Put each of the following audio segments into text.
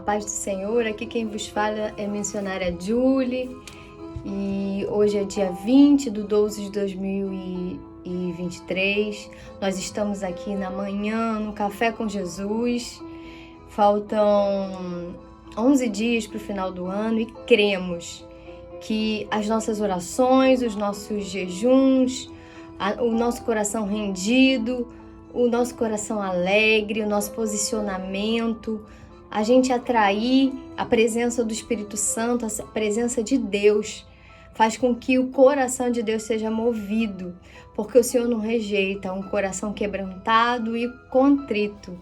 paz do Senhor, aqui quem vos fala é missionária Julie e hoje é dia 20 de 12 de 2023. Nós estamos aqui na manhã no Café com Jesus. Faltam 11 dias para o final do ano e cremos que as nossas orações, os nossos jejuns, o nosso coração rendido, o nosso coração alegre, o nosso posicionamento, a gente atrair a presença do Espírito Santo, a presença de Deus, faz com que o coração de Deus seja movido, porque o Senhor não rejeita um coração quebrantado e contrito.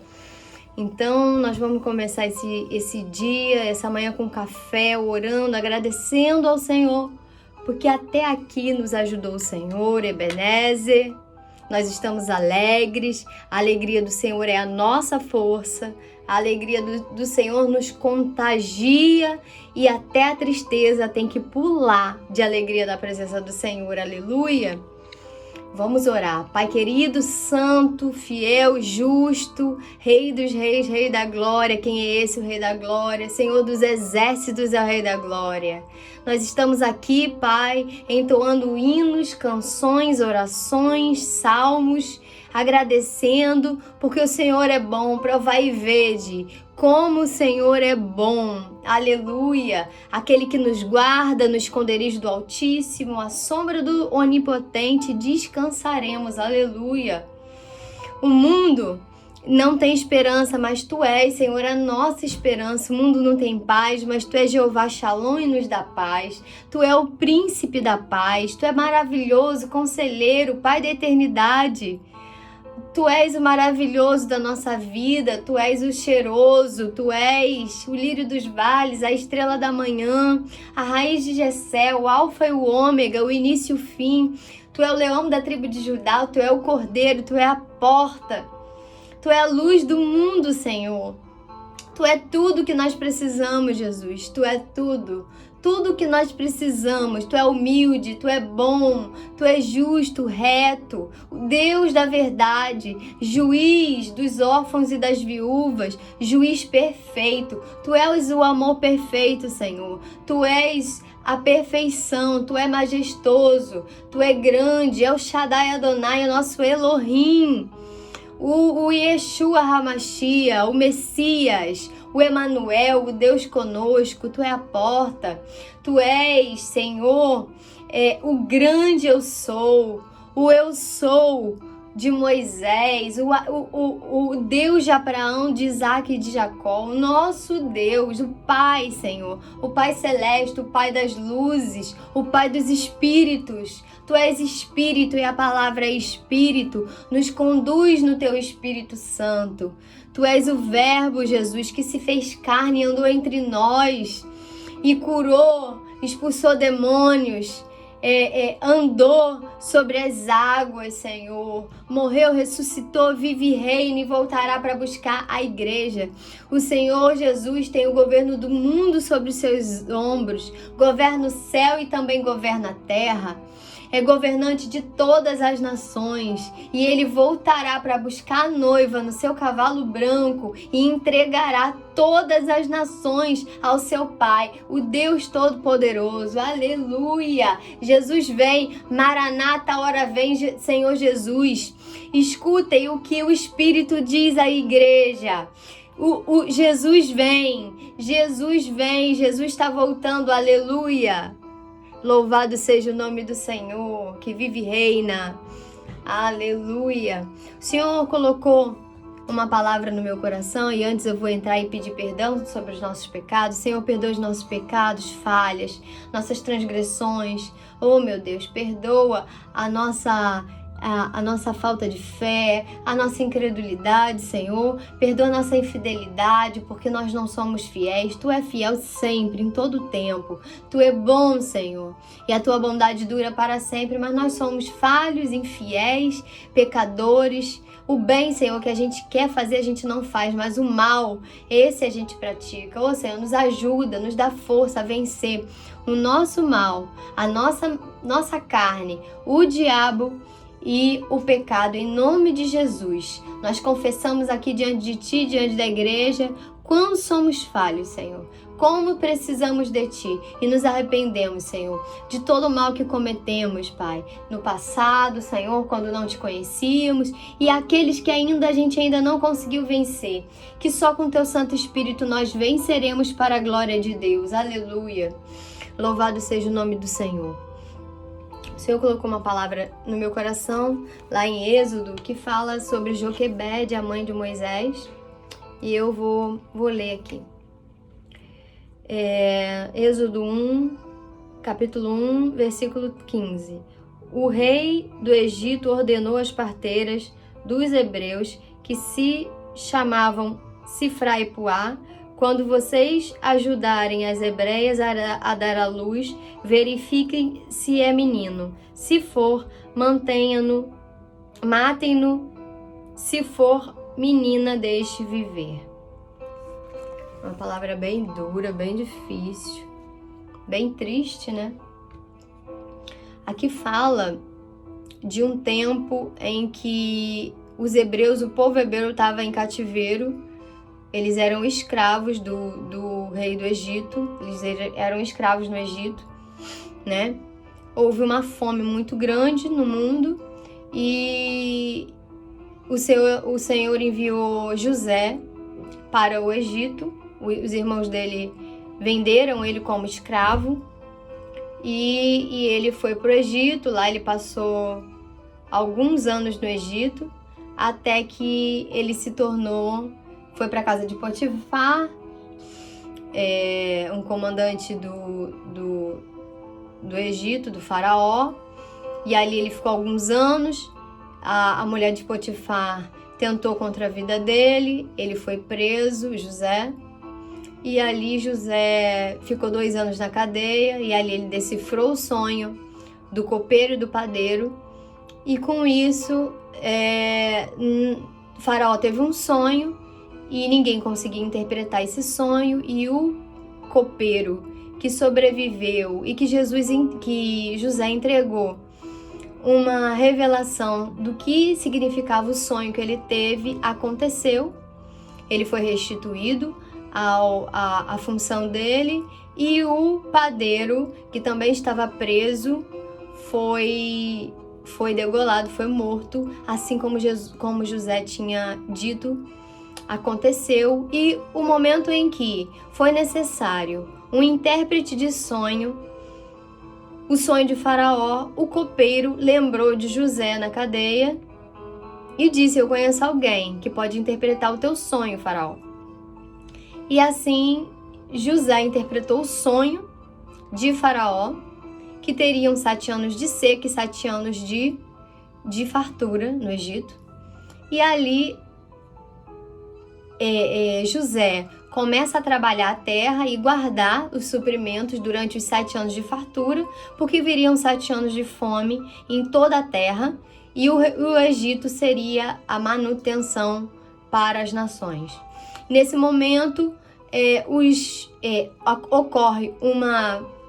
Então, nós vamos começar esse dia, essa manhã com café, orando, agradecendo ao Senhor, porque até aqui nos ajudou o Senhor, Ebenezer. Nós estamos alegres, a alegria do Senhor é a nossa força, a alegria do Senhor nos contagia e até a tristeza tem que pular de alegria da presença do Senhor, aleluia. Vamos orar. Pai querido, santo, fiel, justo, Rei dos reis, Rei da glória. Quem é esse, o Rei da glória? Senhor dos exércitos é o Rei da glória. Nós estamos aqui, Pai, entoando hinos, canções, orações, salmos, agradecendo, porque o Senhor é bom. Provai e vede como o Senhor é bom. Aleluia! Aquele que nos guarda no esconderijo do Altíssimo, à sombra do Onipotente, descansaremos. Aleluia! O mundo não tem esperança, mas Tu és, Senhor, a nossa esperança. O mundo não tem paz, mas Tu és Jeová Shalom e nos dá paz. Tu és o príncipe da paz. Tu és maravilhoso, conselheiro, Pai da eternidade. Tu és o maravilhoso da nossa vida, Tu és o cheiroso, Tu és o lírio dos vales, a estrela da manhã, a raiz de Jessé, o alfa e o ômega, o início e o fim. Tu és o leão da tribo de Judá, Tu és o cordeiro, Tu és a porta, Tu és a luz do mundo, Senhor. Tu és tudo que nós precisamos, Jesus, Tu és tudo. Tudo que nós precisamos, Tu é humilde, Tu é bom, Tu é justo, reto, Deus da verdade, juiz dos órfãos e das viúvas, juiz perfeito. Tu és o amor perfeito, Senhor. Tu és a perfeição, Tu é majestoso, Tu é grande, é o Shaddai Adonai, o nosso Elohim. O Yeshua Hamashia, o Messias, o Emanuel, o Deus conosco. Tu é a porta, Tu és, Senhor, o grande eu sou de Moisés, o Deus de Abraão, de Isaac e de Jacó, o nosso Deus, o Pai, Senhor, o Pai Celeste, o Pai das luzes, o Pai dos Espíritos. Tu és Espírito e a palavra é Espírito, nos conduz no Teu Espírito Santo. Tu és o Verbo, Jesus, que se fez carne e andou entre nós e curou, expulsou demônios, andou sobre as águas, Senhor, morreu, ressuscitou, vive e reina e voltará para buscar a igreja. O Senhor Jesus tem o governo do mundo sobre os seus ombros, governa o céu e também governa a terra. É governante de todas as nações e Ele voltará para buscar a noiva no seu cavalo branco e entregará todas as nações ao seu Pai, o Deus Todo-Poderoso. Aleluia! Jesus vem, Maranata, a hora vem, Senhor Jesus. Escutem o que o Espírito diz à igreja. Jesus vem, Jesus está voltando, aleluia! Louvado seja o nome do Senhor, que vive e reina. Aleluia. O Senhor colocou uma palavra no meu coração e antes eu vou entrar e pedir perdão sobre os nossos pecados. Senhor, perdoa os nossos pecados, falhas, nossas transgressões. Oh, meu Deus, perdoa a nossa falta de fé, a nossa incredulidade, Senhor. Perdoa a nossa infidelidade, porque nós não somos fiéis. Tu é fiel sempre, em todo o tempo. Tu é bom, Senhor, e a Tua bondade dura para sempre, mas nós somos falhos, infiéis, pecadores. O bem, Senhor, que a gente quer fazer, a gente não faz, mas o mal, esse a gente pratica. Ô, Senhor, nos ajuda, nos dá força a vencer o nosso mal, a nossa carne, o diabo e o pecado, em nome de Jesus. Nós confessamos aqui diante de Ti, diante da igreja, quão somos falhos, Senhor. Como precisamos de Ti e nos arrependemos, Senhor, de todo o mal que cometemos, Pai, no passado, Senhor, quando não Te conhecíamos, e aqueles que a gente ainda não conseguiu vencer, que só com Teu Santo Espírito nós venceremos para a glória de Deus. Aleluia! Louvado seja o nome do Senhor. O Senhor colocou uma palavra no meu coração, lá em Êxodo, que fala sobre Joquebede, a mãe de Moisés, e eu vou ler aqui. Êxodo 1, capítulo 1, versículo 15. O rei do Egito ordenou às parteiras dos hebreus que se chamavam Sifra e Puá: quando vocês ajudarem as hebreias a dar à luz, verifiquem se é menino. Se for, mantenham-no, matem-no. Se for menina, deixe viver. Uma palavra bem dura, bem difícil, bem triste, né? Aqui fala de um tempo em que os hebreus, o povo hebreu estava em cativeiro, eles eram escravos do rei do Egito, eles eram escravos no Egito, né? Houve uma fome muito grande no mundo e o Senhor enviou José para o Egito. Os irmãos dele venderam ele como escravo e ele foi para o Egito. Lá ele passou alguns anos no Egito, até que ele foi para a casa de Potifar, um comandante do Egito, do faraó, e ali ele ficou alguns anos. A mulher de Potifar tentou contra a vida dele, ele foi preso, José, e ali José ficou 2 anos na cadeia, e ali ele decifrou o sonho do copeiro e do padeiro, e com isso o faraó teve um sonho e ninguém conseguia interpretar esse sonho, e o copeiro que sobreviveu e que José entregou uma revelação do que significava o sonho que ele teve, aconteceu. Ele foi restituído à função dele, e o padeiro, que também estava preso, foi degolado, foi morto, assim como José tinha dito, aconteceu. E o momento em que foi necessário um intérprete de sonho, o sonho de Faraó, o copeiro lembrou de José na cadeia e disse: eu conheço alguém que pode interpretar o teu sonho, Faraó. E assim José interpretou o sonho de Faraó, que teriam 7 anos de seca e 7 anos de fartura no Egito. E ali José começa a trabalhar a terra e guardar os suprimentos durante os 7 anos de fartura, porque viriam 7 anos de fome em toda a terra, e o Egito seria a manutenção para as nações. Nesse momento, ocorre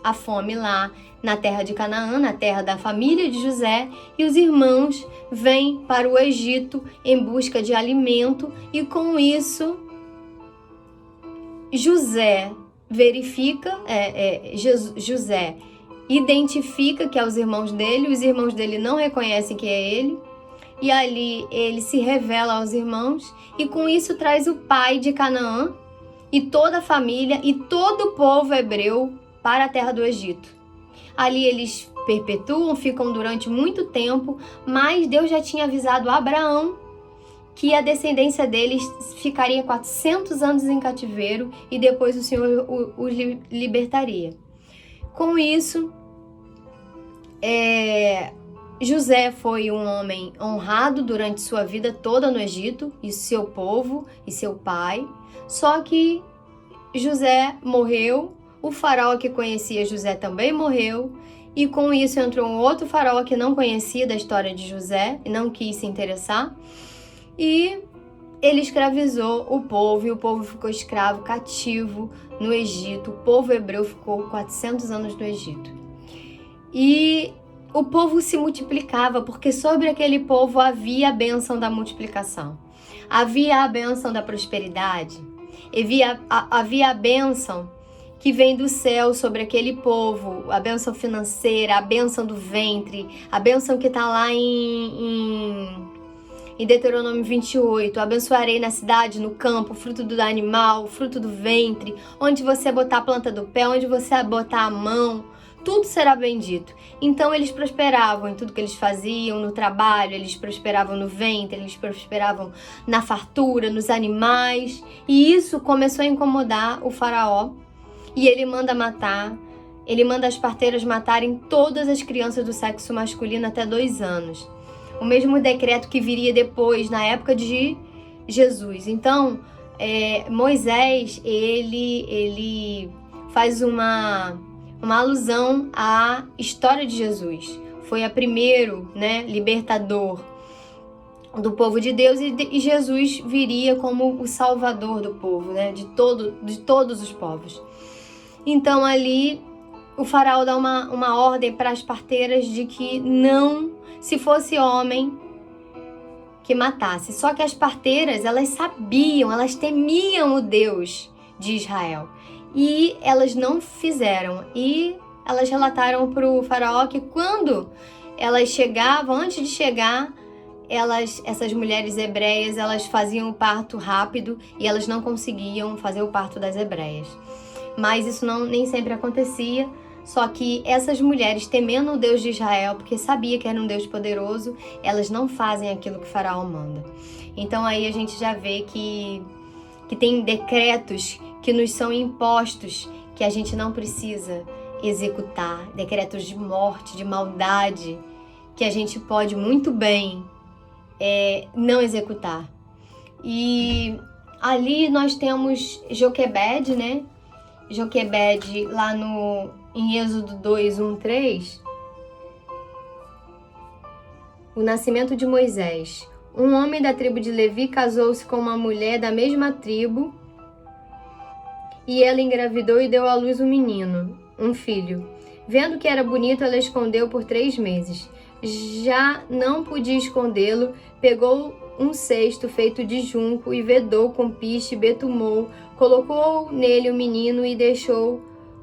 a fome lá na terra de Canaã, na terra da família de José, e os irmãos vêm para o Egito em busca de alimento, e com isso José José identifica que é os irmãos dele não reconhecem que é ele, e ali ele se revela aos irmãos, e com isso traz o pai de Canaã e toda a família e todo o povo hebreu para a terra do Egito. Ali eles perpetuam, ficam durante muito tempo, mas Deus já tinha avisado a Abraão que a descendência deles ficaria 400 anos em cativeiro e depois o Senhor os libertaria. Com isso, José foi um homem honrado durante sua vida toda no Egito, e seu povo e seu pai. Só que José morreu, o faraó que conhecia José também morreu, e com isso entrou um outro faraó que não conhecia da história de José e não quis se interessar, e ele escravizou o povo, e o povo ficou escravo, cativo no Egito. O povo hebreu ficou 400 anos no Egito. E o povo se multiplicava, porque sobre aquele povo havia a bênção da multiplicação, havia a bênção da prosperidade. Havia a bênção que vem do céu sobre aquele povo, a bênção financeira, a bênção do ventre, a bênção que está lá em Deuteronômio 28, abençoarei na cidade, no campo, o fruto do animal, o fruto do ventre, onde você botar a planta do pé, onde você botar a mão, tudo será bendito. Então eles prosperavam em tudo que eles faziam, no trabalho, eles prosperavam no ventre, eles prosperavam na fartura, nos animais. E isso começou a incomodar o faraó. E ele manda matar, ele manda as parteiras matarem todas as crianças do sexo masculino até 2 anos. O mesmo decreto que viria depois, na época de Jesus. Então, Moisés, ele faz uma alusão à história de Jesus. Foi o primeiro, libertador do povo de Deus, e Jesus viria como o salvador do povo, de todos os povos. Então ali o faraó dá uma ordem para as parteiras de que não, se fosse homem, que matasse. Só que as parteiras, elas sabiam, elas temiam o Deus de Israel. E elas não fizeram. E elas relataram para o faraó que quando elas chegavam, antes de chegar, essas mulheres hebreias, elas faziam o parto rápido e elas não conseguiam fazer o parto das hebreias. Mas isso nem sempre acontecia, só que essas mulheres, temendo o Deus de Israel, porque sabia que era um Deus poderoso, elas não fazem aquilo que o faraó manda. Então aí a gente já vê que tem decretos que nos são impostos, que a gente não precisa executar, decretos de morte, de maldade, que a gente pode muito bem não executar. E ali nós temos Joquebed, Joquebed lá em Êxodo 2, 1, 3, o nascimento de Moisés. Um homem da tribo de Levi casou-se com uma mulher da mesma tribo e ela engravidou e deu à luz um menino, um filho. Vendo que era bonito, ela escondeu por 3 meses. Já não podia escondê-lo, pegou um cesto feito de junco e vedou com piche, betumou, colocou nele o menino e deixou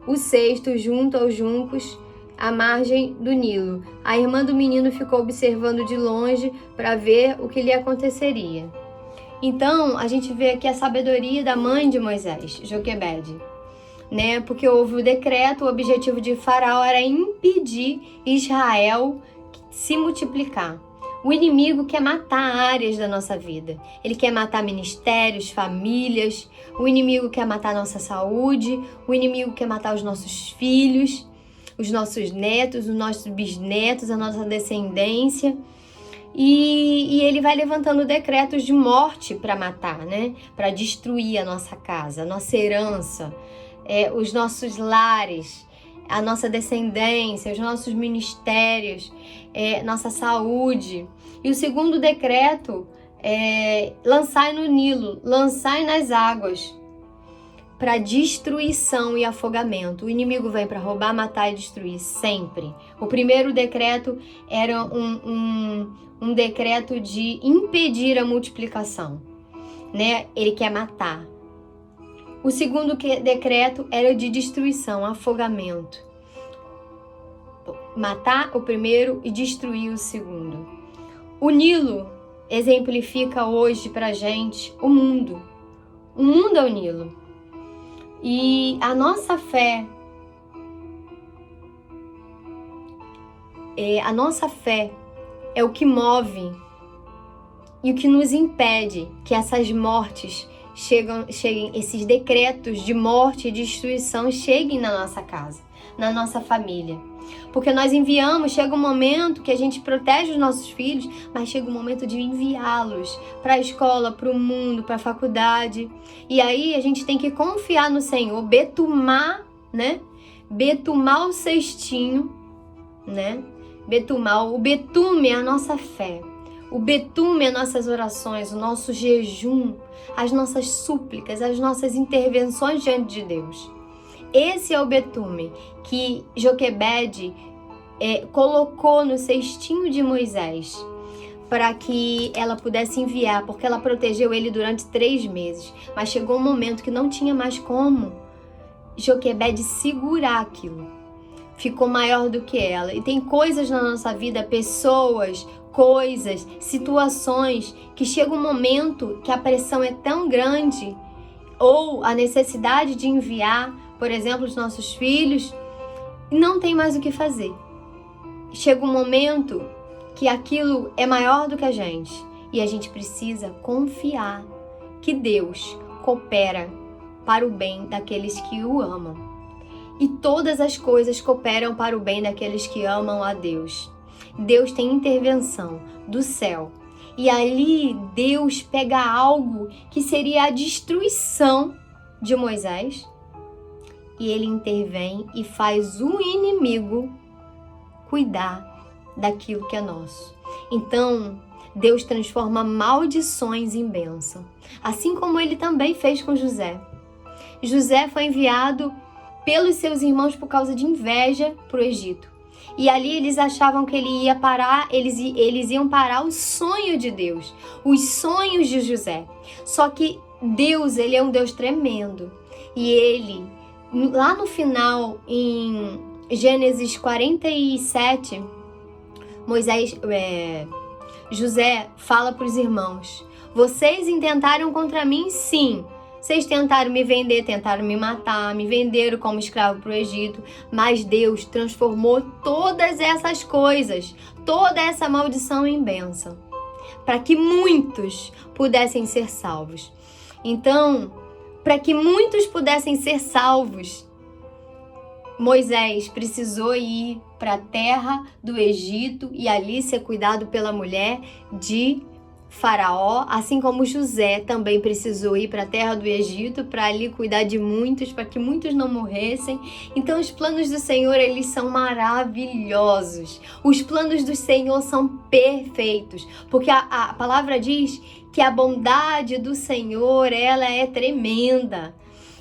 o cesto junto aos juncos à margem do Nilo. A irmã do menino ficou observando de longe para ver o que lhe aconteceria. Então, a gente vê aqui a sabedoria da mãe de Moisés, Joquebed, porque houve o decreto, o objetivo de Faraó era impedir Israel se multiplicar. O inimigo quer matar áreas da nossa vida. Ele quer matar ministérios, famílias. O inimigo quer matar a nossa saúde. O inimigo quer matar os nossos filhos, os nossos netos, os nossos bisnetos, a nossa descendência. E ele vai levantando decretos de morte para matar, para destruir a nossa casa, a nossa herança, os nossos lares, a nossa descendência, os nossos ministérios, nossa saúde. E o segundo decreto é lançai no Nilo, lançai nas águas, para destruição e afogamento. O inimigo vem para roubar, matar e destruir, sempre. O primeiro decreto era um decreto de impedir a multiplicação, Ele quer matar. O segundo decreto era de destruição, afogamento. Matar o primeiro e destruir o segundo. O Nilo exemplifica hoje pra gente o mundo. O mundo é o Nilo. E a nossa fé, é o que move e o que nos impede que essas mortes cheguem, esses decretos de morte e destruição cheguem na nossa casa, na nossa família. Porque nós enviamos, chega um momento que a gente protege os nossos filhos, mas chega um momento de enviá-los para a escola, para o mundo, para a faculdade. E aí a gente tem que confiar no Senhor, betumar, Betumar o cestinho, Betumar, o betume é a nossa fé. O betume é nossas orações, o nosso jejum, as nossas súplicas, as nossas intervenções diante de Deus. Esse é o betume que Joquebed colocou no cestinho de Moisés para que ela pudesse enviar, porque ela protegeu ele durante 3 meses. Mas chegou um momento que não tinha mais como Joquebede segurar aquilo. Ficou maior do que ela. E tem coisas na nossa vida, pessoas, coisas, situações, que chega um momento que a pressão é tão grande, ou a necessidade de enviar, por exemplo, os nossos filhos, e não tem mais o que fazer. Chega um momento que aquilo é maior do que a gente, e a gente precisa confiar que Deus coopera para o bem daqueles que o amam. E todas as coisas cooperam para o bem daqueles que amam a Deus. Deus tem intervenção do céu. E ali Deus pega algo que seria a destruição de Moisés. E ele intervém e faz o inimigo cuidar daquilo que é nosso. Então, Deus transforma maldições em bênção. Assim como ele também fez com José. José foi enviado pelos seus irmãos por causa de inveja para o Egito. E ali eles achavam que ele ia parar, eles iam parar o sonho de Deus, os sonhos de José. Só que Deus, ele é um Deus tremendo. E ele, lá no final, em Gênesis 47, José fala para os irmãos: vocês intentaram contra mim, sim. Vocês tentaram me vender, tentaram me matar, me venderam como escravo para o Egito, mas Deus transformou todas essas coisas, toda essa maldição em bênção, para que muitos pudessem ser salvos. Então, para que muitos pudessem ser salvos, Moisés precisou ir para a terra do Egito e ali ser cuidado pela mulher de Faraó, assim como José também precisou ir para a terra do Egito para ali cuidar de muitos, para que muitos não morressem. Então os planos do Senhor, eles são maravilhosos. Os planos do Senhor são perfeitos, porque a palavra diz que a bondade do Senhor, ela é tremenda.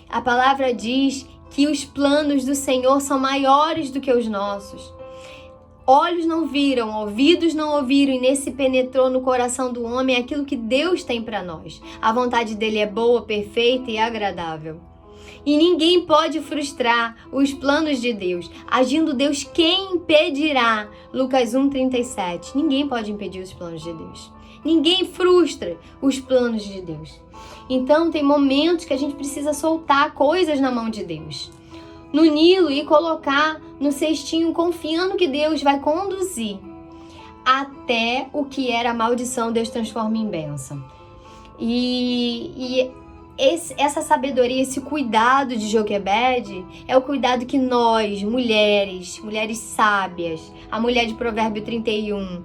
A palavra diz que os planos do Senhor são maiores do que os nossos. Olhos não viram, ouvidos não ouviram, e nesse penetrou no coração do homem aquilo que Deus tem para nós. A vontade dele é boa, perfeita e agradável. E ninguém pode frustrar os planos de Deus. Agindo Deus, quem impedirá? Lucas 1:37. Ninguém pode impedir os planos de Deus. Ninguém frustra os planos de Deus. Então tem momentos que a gente precisa soltar coisas na mão de Deus, no Nilo, e colocar no cestinho, confiando que Deus vai conduzir até o que era maldição, Deus transforma em bênção. Essa sabedoria, esse cuidado de Joquebede é o cuidado que nós, mulheres sábias, a mulher de Provérbio 31,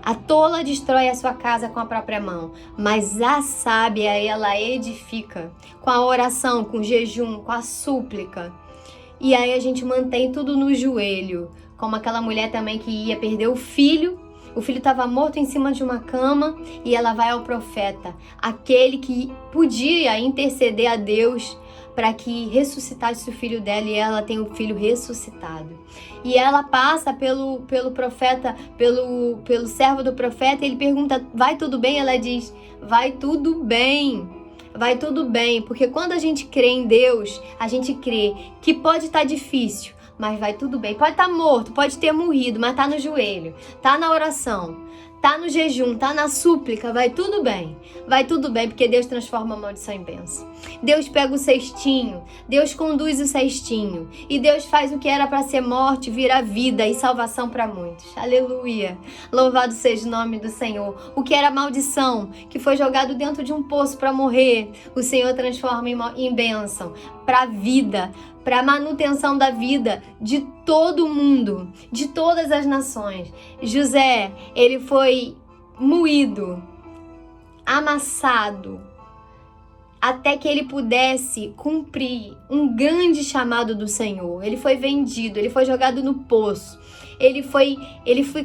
a tola destrói a sua casa com a própria mão, mas a sábia, ela edifica com a oração, com o jejum, com a súplica. E aí a gente mantém tudo no joelho, como aquela mulher também que ia perder o filho estava morto em cima de uma cama, e ela vai ao profeta, aquele que podia interceder a Deus para que ressuscitasse o filho dela, e ela tem o filho ressuscitado. E ela passa pelo profeta, pelo servo do profeta, e ele pergunta: vai tudo bem? Ela diz: vai tudo bem. Vai tudo bem, porque quando a gente crê em Deus, a gente crê que pode estar difícil, mas vai tudo bem. Pode estar morto, pode ter morrido, mas tá no joelho, tá na oração, tá no jejum, tá na súplica, vai tudo bem. Vai tudo bem, porque Deus transforma a maldição em bênção. Deus pega o cestinho, Deus conduz o cestinho, e Deus faz o que era para ser morte virar vida e salvação para muitos. Aleluia! Louvado seja o nome do Senhor. O que era maldição, que foi jogado dentro de um poço para morrer, o Senhor transforma em bênção para vida, para a manutenção da vida de todo mundo, de todas as nações. José, ele foi moído, amassado, até que ele pudesse cumprir um grande chamado do Senhor. Ele foi vendido, ele foi jogado no poço, ele foi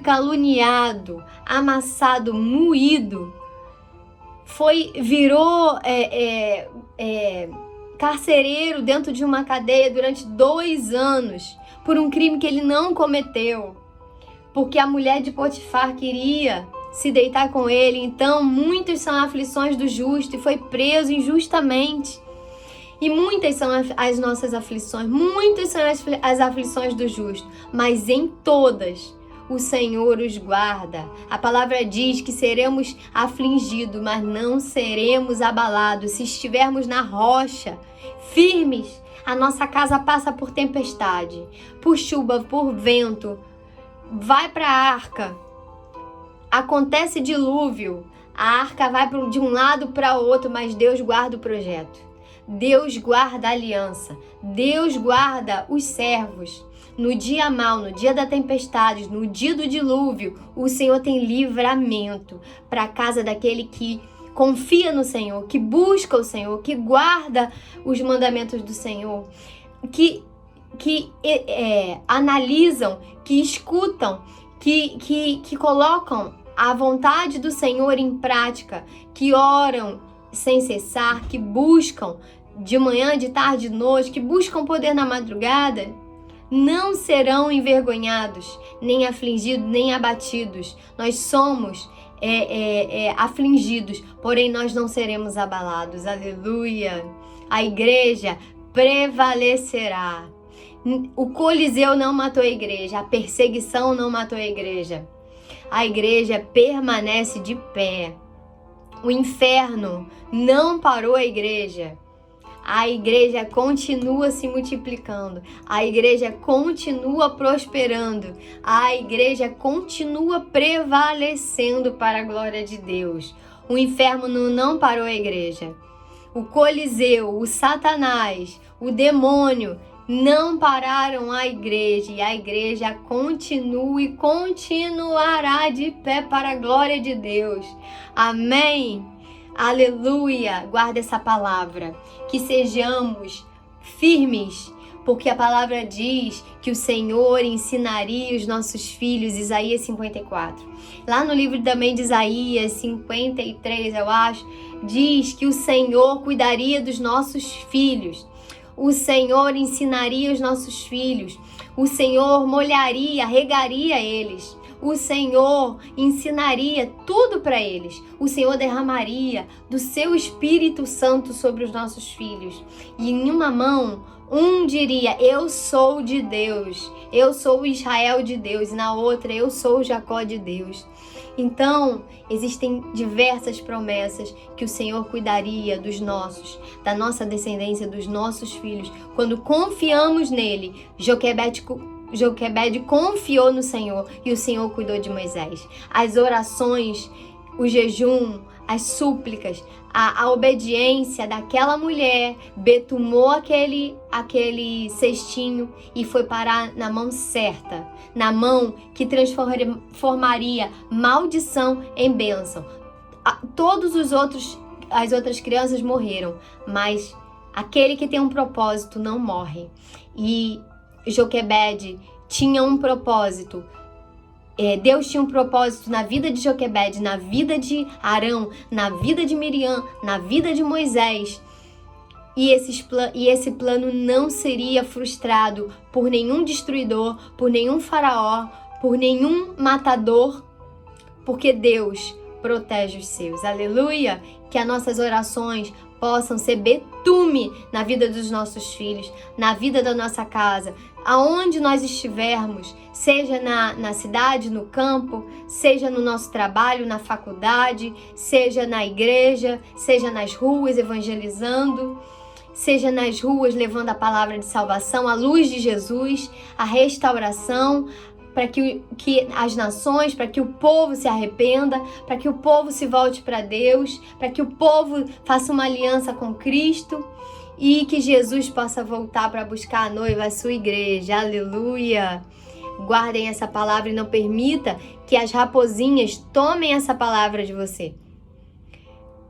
caluniado, amassado, moído, virou carcereiro dentro de uma cadeia durante 2 anos, por um crime que ele não cometeu, porque a mulher de Potifar queria se deitar com ele. Então, muitas são aflições do justo e foi preso injustamente. E muitas são as nossas aflições, muitas são as aflições do justo, mas em todas o Senhor os guarda. A palavra diz que seremos afligidos, mas não seremos abalados. Se estivermos na rocha, firmes, a nossa casa passa por tempestade, por chuva, por vento, vai para a arca, acontece dilúvio, a arca vai de um lado para o outro, mas Deus guarda o projeto. Deus guarda a aliança, Deus guarda os servos. No dia mau, no dia da tempestade, no dia do dilúvio, o Senhor tem livramento para a casa daquele que confia no Senhor, que busca o Senhor, que guarda os mandamentos do Senhor, que analisam, que escutam, que colocam a vontade do Senhor em prática, que oram sem cessar, que buscam de manhã, de tarde, de noite, que buscam poder na madrugada, não serão envergonhados, nem afligidos, nem abatidos. Nós somos afligidos, porém nós não seremos abalados. Aleluia! A igreja prevalecerá. O Coliseu não matou a igreja, a perseguição não matou a igreja. A igreja permanece de pé. O inferno não parou a igreja. A igreja continua se multiplicando. A igreja continua prosperando. A igreja continua prevalecendo para a glória de Deus. O inferno não parou a igreja. O Coliseu, o Satanás, o demônio não pararam a igreja. E a igreja continua e continuará de pé para a glória de Deus. Amém? Aleluia! Guarda essa palavra. Que sejamos firmes, porque a palavra diz que o Senhor ensinaria os nossos filhos, Isaías 54. Lá no livro também de Isaías 53, eu acho, diz que o Senhor cuidaria dos nossos filhos. O Senhor ensinaria os nossos filhos. O Senhor molharia, regaria eles. O Senhor ensinaria tudo para eles. O Senhor derramaria do seu Espírito Santo sobre os nossos filhos. E em uma mão, um diria, eu sou de Deus, eu sou o Israel de Deus. E na outra, eu sou o Jacó de Deus. Então, existem diversas promessas que o Senhor cuidaria dos nossos, da nossa descendência, dos nossos filhos. Quando confiamos nele, Joquebede confiou no Senhor e o Senhor cuidou de Moisés. As orações, o jejum, as súplicas, a obediência daquela mulher betumou aquele cestinho e foi parar na mão certa, na mão que transformaria maldição em bênção. As outras crianças morreram, mas aquele que tem um propósito não morre. E Joquebede tinha um propósito. Deus tinha um propósito na vida de Joquebede, na vida de Arão, na vida de Miriam, na vida de Moisés. E esse plano não seria frustrado por nenhum destruidor, por nenhum faraó, por nenhum matador, porque Deus protege os seus. Aleluia! Que as nossas orações possam ser betume na vida dos nossos filhos, na vida da nossa casa, aonde nós estivermos, seja na cidade, no campo, seja no nosso trabalho, na faculdade, seja na igreja, seja nas ruas evangelizando, seja nas ruas levando a palavra de salvação, a luz de Jesus, a restauração, para que as nações, para que o povo se arrependa, para que o povo se volte para Deus, para que o povo faça uma aliança com Cristo e que Jesus possa voltar para buscar a noiva, a sua igreja. Aleluia! Guardem essa palavra e não permita que as raposinhas tomem essa palavra de você.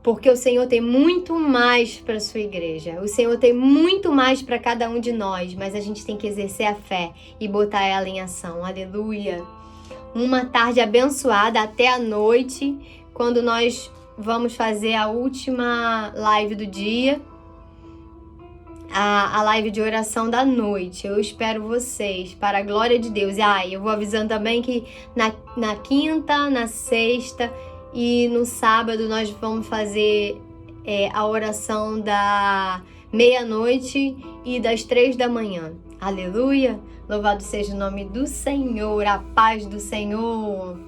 Porque o Senhor tem muito mais para a sua igreja. O Senhor tem muito mais para cada um de nós, mas a gente tem que exercer a fé e botar ela em ação. Aleluia! Uma tarde abençoada até a noite, quando nós vamos fazer a última live do dia. a live de oração da noite. Eu espero vocês, para a glória de Deus. E eu vou avisando também que na quinta, na sexta e no sábado nós vamos fazer a oração da meia-noite e das 3 da manhã. Aleluia! Louvado seja o nome do Senhor, a paz do Senhor!